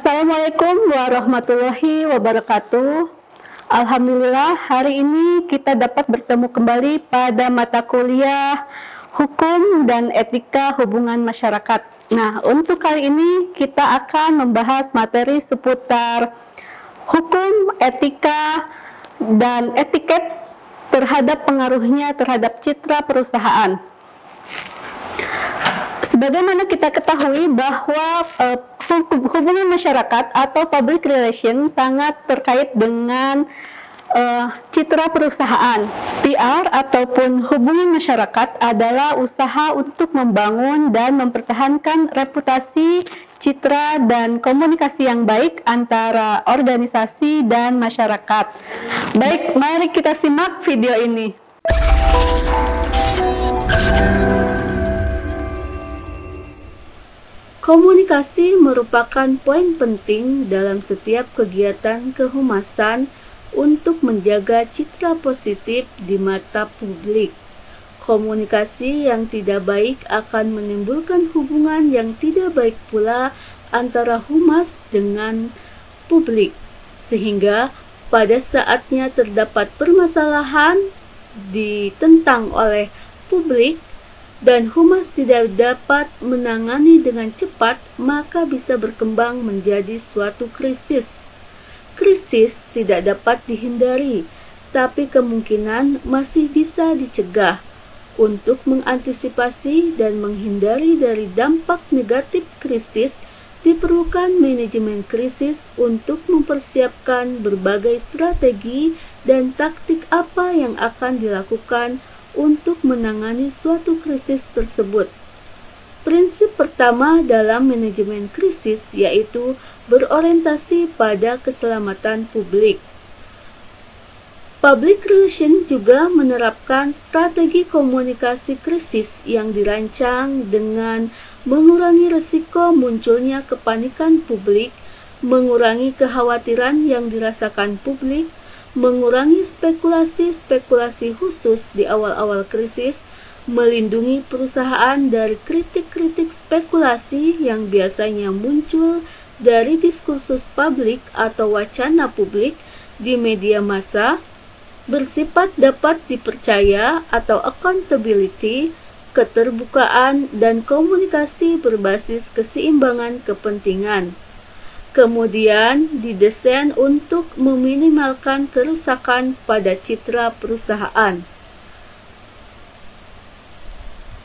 Assalamualaikum warahmatullahi wabarakatuh. Alhamdulillah, hari ini kita dapat bertemu kembali pada mata kuliah Hukum dan Etika Hubungan Masyarakat. Nah, untuk kali ini kita akan membahas materi seputar hukum, etika, dan etiket terhadap pengaruhnya terhadap citra perusahaan. Sebagaimana kita ketahui bahwa hubungan masyarakat atau public relation sangat terkait dengan citra perusahaan. PR ataupun hubungan masyarakat adalah usaha untuk membangun dan mempertahankan reputasi, citra, dan komunikasi yang baik antara organisasi dan masyarakat. Baik, mari kita simak video ini. Komunikasi merupakan poin penting dalam setiap kegiatan kehumasan untuk menjaga citra positif di mata publik. Komunikasi yang tidak baik akan menimbulkan hubungan yang tidak baik pula antara humas dengan publik, sehingga pada saatnya terdapat permasalahan ditentang oleh publik dan humas tidak dapat menangani dengan cepat, maka bisa berkembang menjadi suatu krisis. Krisis tidak dapat dihindari, tapi kemungkinan masih bisa dicegah. Untuk mengantisipasi dan menghindari dari dampak negatif krisis, diperlukan manajemen krisis untuk mempersiapkan berbagai strategi dan taktik apa yang akan dilakukan untuk menangani suatu krisis tersebut. Prinsip pertama dalam manajemen krisis yaitu berorientasi pada keselamatan publik. Public relation juga menerapkan strategi komunikasi krisis yang dirancang dengan mengurangi risiko munculnya kepanikan publik, mengurangi kekhawatiran yang dirasakan publik, mengurangi spekulasi-spekulasi khusus di awal-awal krisis, melindungi perusahaan dari kritik-kritik spekulasi yang biasanya muncul dari diskursus publik atau wacana publik di media massa, bersifat dapat dipercaya atau accountability, keterbukaan, dan komunikasi berbasis keseimbangan kepentingan. Kemudian didesain untuk meminimalkan kerusakan pada citra perusahaan.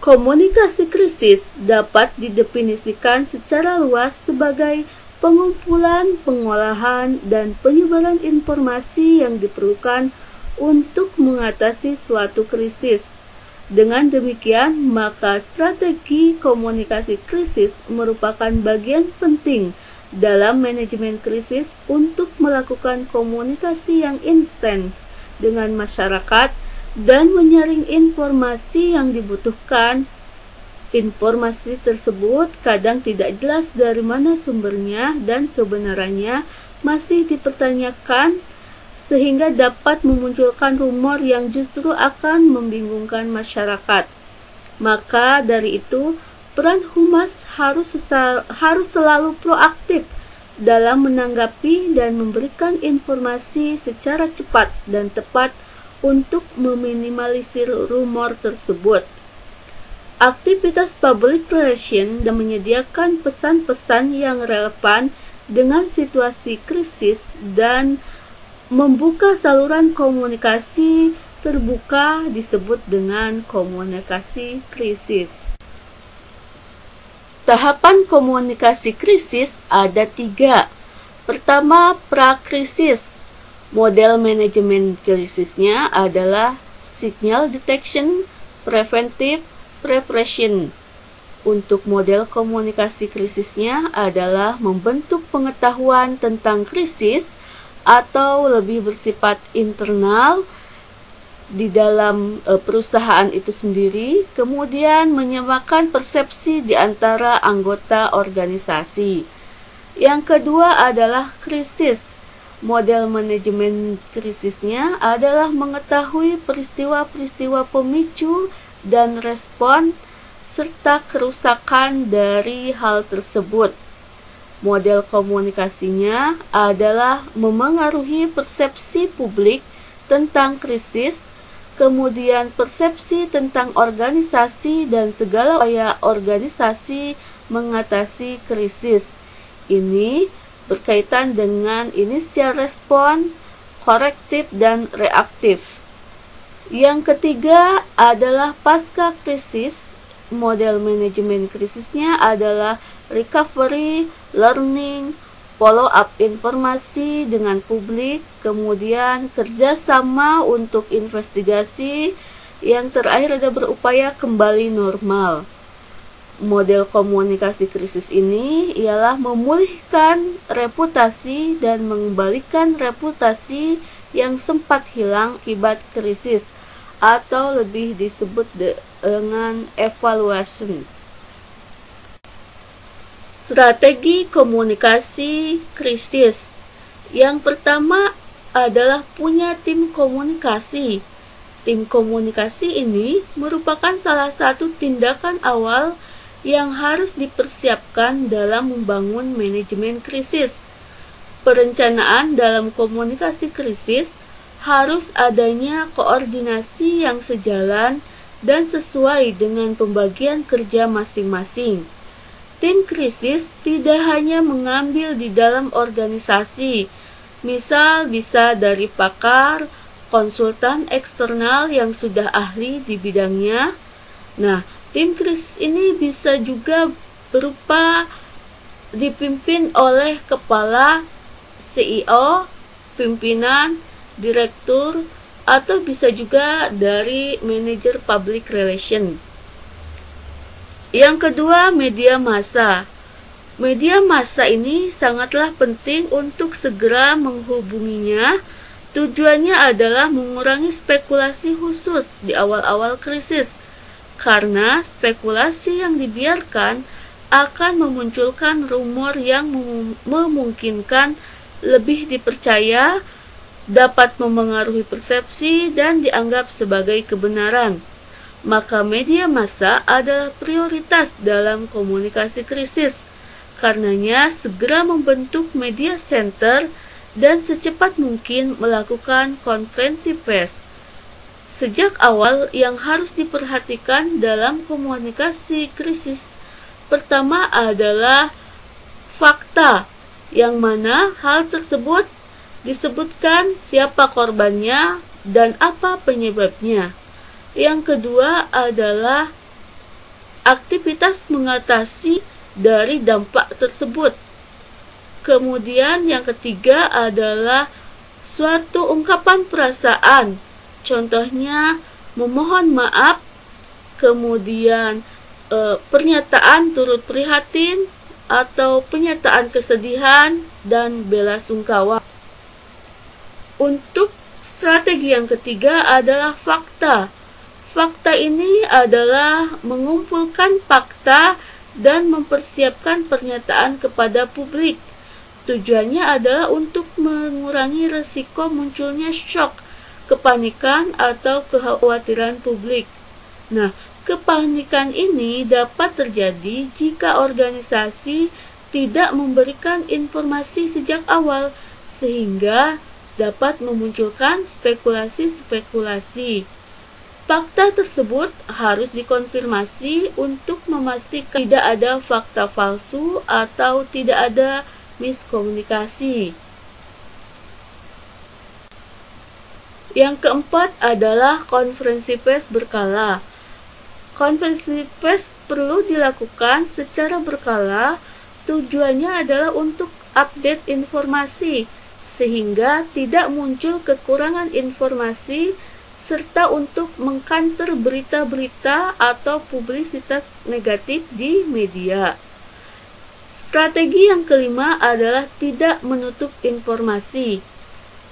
Komunikasi krisis dapat didefinisikan secara luas sebagai pengumpulan, pengolahan, dan penyebaran informasi yang diperlukan untuk mengatasi suatu krisis. Dengan demikian, maka strategi komunikasi krisis merupakan bagian penting dalam manajemen krisis untuk melakukan komunikasi yang intens dengan masyarakat dan menyaring informasi yang dibutuhkan. Informasi tersebut kadang tidak jelas dari mana sumbernya dan kebenarannya masih dipertanyakan, sehingga dapat memunculkan rumor yang justru akan membingungkan masyarakat. Maka dari itu, peran humas harus selalu proaktif dalam menanggapi dan memberikan informasi secara cepat dan tepat untuk meminimalisir rumor tersebut. Aktivitas public relation dan menyediakan pesan-pesan yang relevan dengan situasi krisis dan membuka saluran komunikasi terbuka disebut dengan komunikasi krisis. Tahapan komunikasi krisis ada 3. Pertama, prakrisis. Model manajemen krisisnya adalah signal detection, preventive, preparation. Untuk model komunikasi krisisnya adalah membentuk pengetahuan tentang krisis atau lebih bersifat internal di dalam perusahaan itu sendiri, kemudian menyamakan persepsi di antara anggota organisasi. Yang kedua adalah krisis. Model manajemen krisisnya adalah mengetahui peristiwa-peristiwa pemicu dan respon serta kerusakan dari hal tersebut. Model komunikasinya adalah memengaruhi persepsi publik tentang krisis, kemudian persepsi tentang organisasi dan segala upaya organisasi mengatasi krisis. Ini berkaitan dengan initial respon, korektif, dan reaktif. Yang ketiga adalah pasca krisis. Model manajemen krisisnya adalah recovery, learning, follow-up informasi dengan publik, kemudian kerjasama untuk investigasi, yang terakhir ada berupaya kembali normal. Model komunikasi krisis ini ialah memulihkan reputasi dan mengembalikan reputasi yang sempat hilang akibat krisis, atau lebih disebut dengan evaluation. Strategi komunikasi krisis. Yang pertama adalah punya tim komunikasi. Tim komunikasi ini merupakan salah satu tindakan awal yang harus dipersiapkan dalam membangun manajemen krisis. Perencanaan dalam komunikasi krisis harus adanya koordinasi yang sejalan dan sesuai dengan pembagian kerja masing-masing. Tim krisis tidak hanya mengambil di dalam organisasi, misal bisa dari pakar, konsultan eksternal yang sudah ahli di bidangnya. Nah, tim krisis ini bisa juga berupa dipimpin oleh kepala, CEO, pimpinan, direktur, atau bisa juga dari manajer public relation. Yang kedua, media massa. Media massa ini sangatlah penting untuk segera menghubunginya. Tujuannya adalah mengurangi spekulasi khusus di awal-awal krisis, karena spekulasi yang dibiarkan akan memunculkan rumor yang memungkinkan lebih dipercaya, dapat memengaruhi persepsi, dan dianggap sebagai kebenaran. Maka media massa adalah prioritas dalam komunikasi krisis. Karenanya, segera membentuk media center dan secepat mungkin melakukan konferensi pers. Sejak awal yang harus diperhatikan dalam komunikasi krisis, pertama adalah fakta, yang mana hal tersebut disebutkan siapa korbannya dan apa penyebabnya. Yang kedua adalah aktivitas mengatasi dari dampak tersebut. Kemudian yang ketiga adalah suatu ungkapan perasaan, contohnya memohon maaf, kemudian pernyataan turut prihatin atau pernyataan kesedihan dan bela sungkawa. Untuk strategi yang ketiga adalah fakta. Fakta ini adalah mengumpulkan fakta dan mempersiapkan pernyataan kepada publik. Tujuannya adalah untuk mengurangi resiko munculnya shock, kepanikan, atau kekhawatiran publik. Nah, kepanikan ini dapat terjadi jika organisasi tidak memberikan informasi sejak awal, sehingga dapat memunculkan spekulasi-spekulasi. Fakta tersebut harus dikonfirmasi untuk memastikan tidak ada fakta palsu atau tidak ada miskomunikasi. Yang keempat adalah konferensi pers berkala. Konferensi pers perlu dilakukan secara berkala. Tujuannya adalah untuk update informasi sehingga tidak muncul kekurangan informasi, serta untuk mengkanter berita-berita atau publisitas negatif di media. Strategi yang kelima adalah tidak menutup informasi.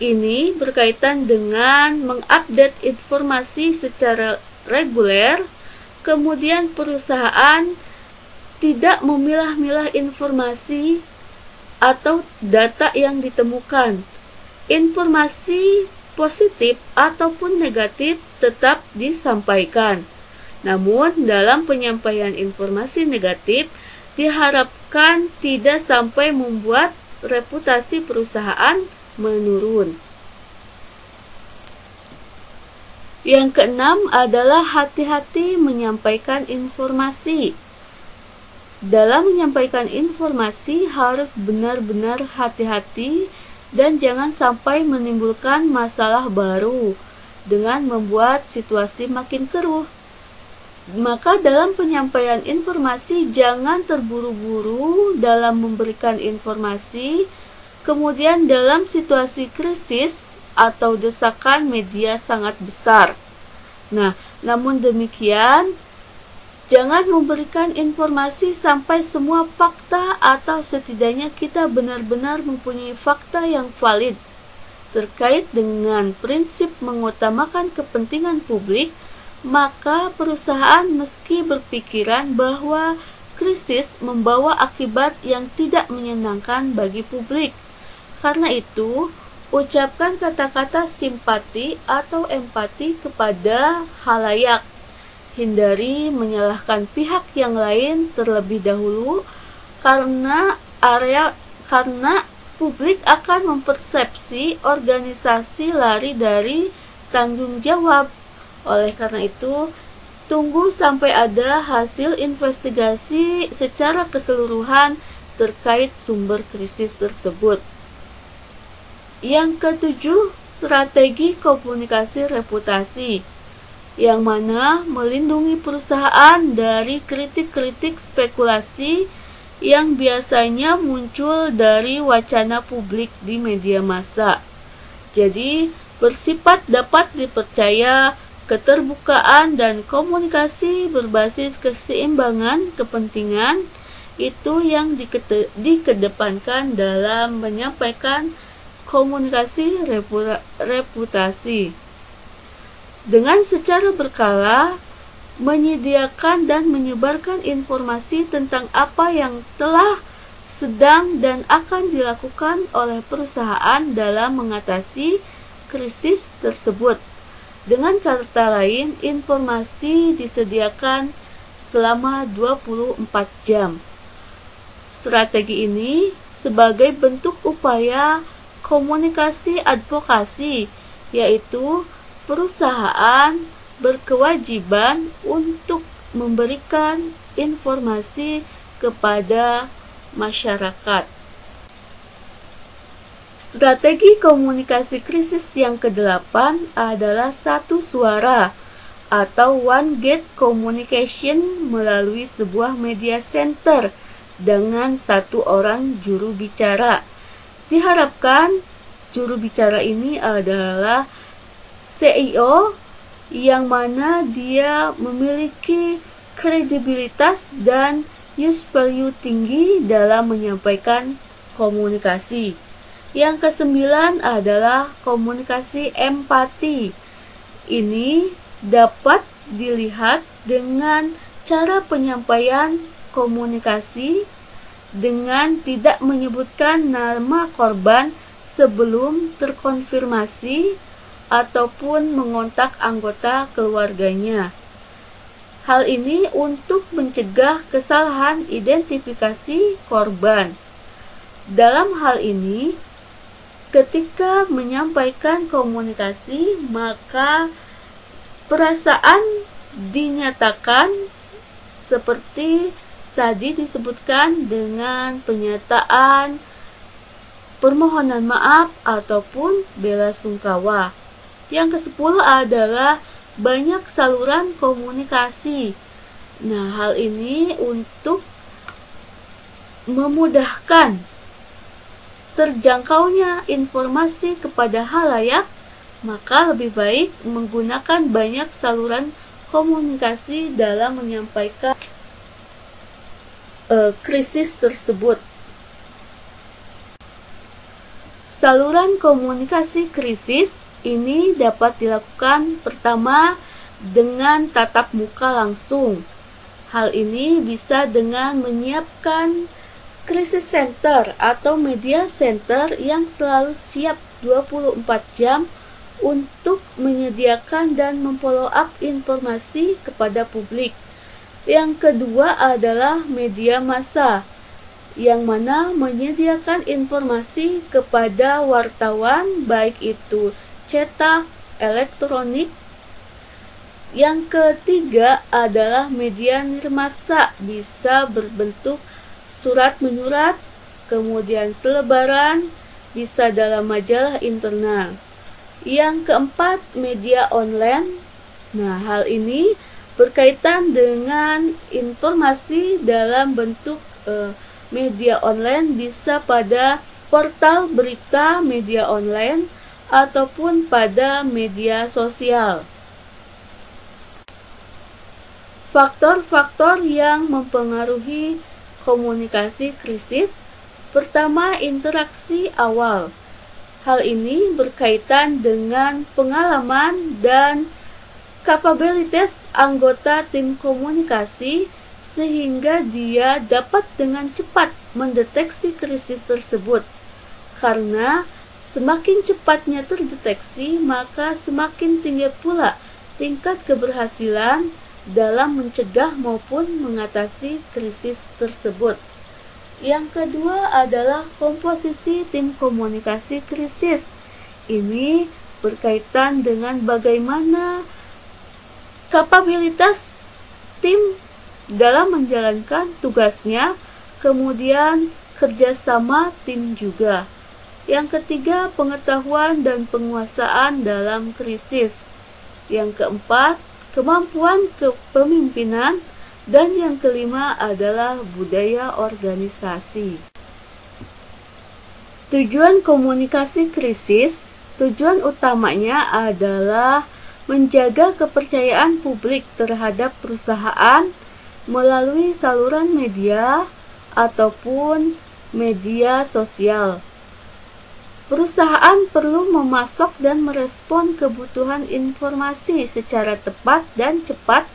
Ini berkaitan dengan mengupdate informasi secara reguler, kemudian perusahaan tidak memilah-milah informasi atau data yang ditemukan. Informasi positif ataupun negatif tetap disampaikan. Namun, dalam penyampaian informasi negatif diharapkan akan tidak sampai membuat reputasi perusahaan menurun. Yang keenam adalah hati-hati menyampaikan informasi. Dalam menyampaikan informasi harus benar-benar hati-hati dan jangan sampai menimbulkan masalah baru dengan membuat situasi makin keruh. Maka dalam penyampaian informasi jangan terburu-buru dalam memberikan informasi. Kemudian dalam situasi krisis atau desakan media sangat besar. Nah, namun demikian, jangan memberikan informasi sampai semua fakta atau setidaknya kita benar-benar mempunyai fakta yang valid terkait dengan prinsip mengutamakan kepentingan publik. Maka perusahaan meski berpikiran bahwa krisis membawa akibat yang tidak menyenangkan bagi publik. Karena itu, ucapkan kata-kata simpati atau empati kepada halayak. Hindari menyalahkan pihak yang lain terlebih dahulu karena publik akan mempersepsi organisasi lari dari tanggung jawab. Oleh karena itu, tunggu sampai ada hasil investigasi secara keseluruhan terkait sumber krisis tersebut. Yang ketujuh, strategi komunikasi reputasi, yang mana melindungi perusahaan dari kritik-kritik spekulasi yang biasanya muncul dari wacana publik di media massa. Jadi, bersifat dapat dipercaya, keterbukaan dan komunikasi berbasis keseimbangan kepentingan itu yang dikedepankan dalam menyampaikan komunikasi reputasi. Dengan secara berkala, menyediakan dan menyebarkan informasi tentang apa yang telah, sedang, dan akan dilakukan oleh perusahaan dalam mengatasi krisis tersebut. Dengan kata lain, informasi disediakan selama 24 jam. Strategi ini sebagai bentuk upaya komunikasi advokasi, yaitu perusahaan berkewajiban untuk memberikan informasi kepada masyarakat. Strategi komunikasi krisis yang kedelapan adalah satu suara atau one gate communication melalui sebuah media center dengan satu orang juru bicara. Diharapkan juru bicara ini adalah CEO yang mana dia memiliki kredibilitas dan use value tinggi dalam menyampaikan komunikasi. Yang kesembilan adalah komunikasi empati. Ini dapat dilihat dengan cara penyampaian komunikasi dengan tidak menyebutkan nama korban sebelum terkonfirmasi ataupun mengontak anggota keluarganya. Hal ini untuk mencegah kesalahan identifikasi korban. Dalam hal ini, ketika menyampaikan komunikasi, maka perasaan dinyatakan seperti tadi disebutkan dengan penyataan permohonan maaf ataupun bela sungkawa. Yang ke-10 adalah banyak saluran komunikasi. Nah, hal ini untuk memudahkan terjangkaunya informasi kepada halayak, maka lebih baik menggunakan banyak saluran komunikasi dalam menyampaikan krisis tersebut. Saluran komunikasi krisis ini dapat dilakukan pertama dengan tatap muka langsung. Hal ini bisa dengan menyiapkan krisis center atau media center yang selalu siap 24 jam untuk menyediakan dan memfollow up informasi kepada publik. Yang kedua adalah media massa. yang mana menyediakan informasi kepada wartawan baik itu cetak, elektronik. Yang ketiga adalah media nirmasa, bisa berbentuk surat menyurat, kemudian selebaran, bisa dalam majalah internal. Yang keempat, media online. Nah, hal ini berkaitan dengan informasi dalam bentuk media online, bisa pada portal berita media online ataupun pada media sosial. Faktor-faktor yang mempengaruhi komunikasi krisis. Pertama, interaksi awal. Hal ini berkaitan dengan pengalaman dan kapabilitas anggota tim komunikasi sehingga dia dapat dengan cepat mendeteksi krisis tersebut. Karena semakin cepatnya terdeteksi, maka semakin tinggi pula tingkat keberhasilan dalam mencegah maupun mengatasi krisis tersebut. Yang kedua adalah komposisi tim komunikasi krisis. Ini berkaitan dengan bagaimana kapabilitas tim dalam menjalankan tugasnya, kemudian kerjasama tim juga. Yang ketiga, pengetahuan dan penguasaan dalam krisis. Yang keempat, kemampuan kepemimpinan, dan yang kelima adalah budaya organisasi. Tujuan komunikasi krisis, tujuan utamanya adalah menjaga kepercayaan publik terhadap perusahaan melalui saluran media ataupun media sosial. Perusahaan perlu memasok dan merespon kebutuhan informasi secara tepat dan cepat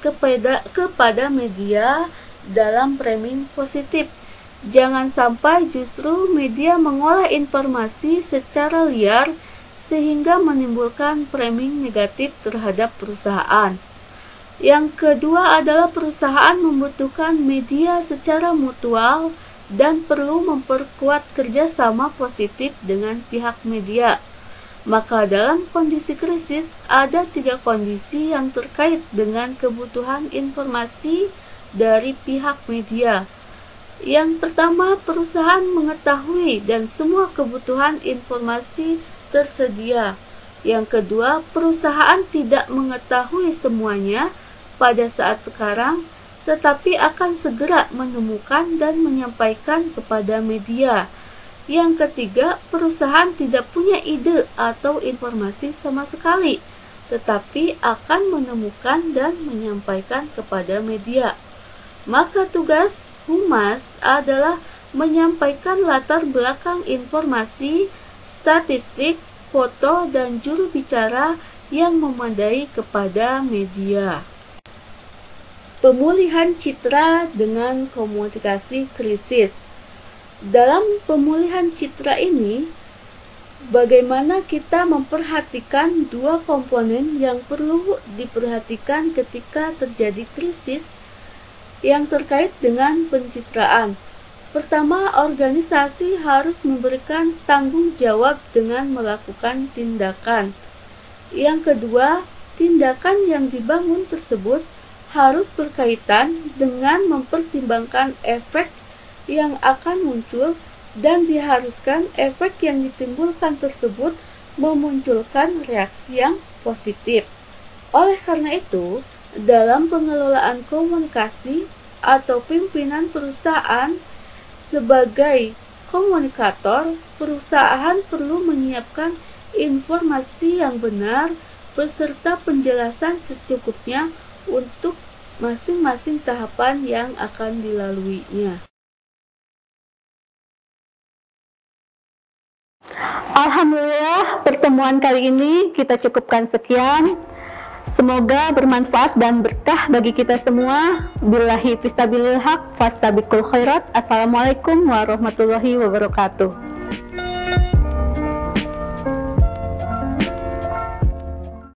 kepada media dalam framing positif. Jangan sampai justru media mengolah informasi secara liar sehingga menimbulkan framing negatif terhadap perusahaan. Yang kedua adalah perusahaan membutuhkan media secara mutual dan perlu memperkuat kerjasama positif dengan pihak media. Maka dalam kondisi krisis ada 3 kondisi yang terkait dengan kebutuhan informasi dari pihak media. Yang pertama, perusahaan mengetahui dan semua kebutuhan informasi tersedia. Yang kedua, perusahaan tidak mengetahui semuanya pada saat sekarang, tetapi akan segera menemukan dan menyampaikan kepada media. Yang ketiga, perusahaan tidak punya ide atau informasi sama sekali, tetapi akan menemukan dan menyampaikan kepada media. Maka tugas humas adalah menyampaikan latar belakang informasi, statistik, foto, dan juru bicara yang memadai kepada media. Pemulihan citra dengan komunikasi krisis. Dalam pemulihan citra ini, bagaimana kita memperhatikan 2 komponen yang perlu diperhatikan ketika terjadi krisis yang terkait dengan pencitraan. Pertama, organisasi harus memberikan tanggung jawab dengan melakukan tindakan. Yang kedua, tindakan yang dibangun tersebut harus berkaitan dengan mempertimbangkan efek yang akan muncul dan diharuskan efek yang ditimbulkan tersebut memunculkan reaksi yang positif. Oleh karena itu, dalam pengelolaan komunikasi atau pimpinan perusahaan sebagai komunikator, perusahaan perlu menyiapkan informasi yang benar beserta penjelasan secukupnya untuk masing-masing tahapan yang akan dilaluinya. Alhamdulillah, pertemuan kali ini kita cukupkan sekian. Semoga bermanfaat dan berkah bagi kita semua. Billahi fisabilil haq, fastabiqul khairat. Assalamualaikum warahmatullahi wabarakatuh.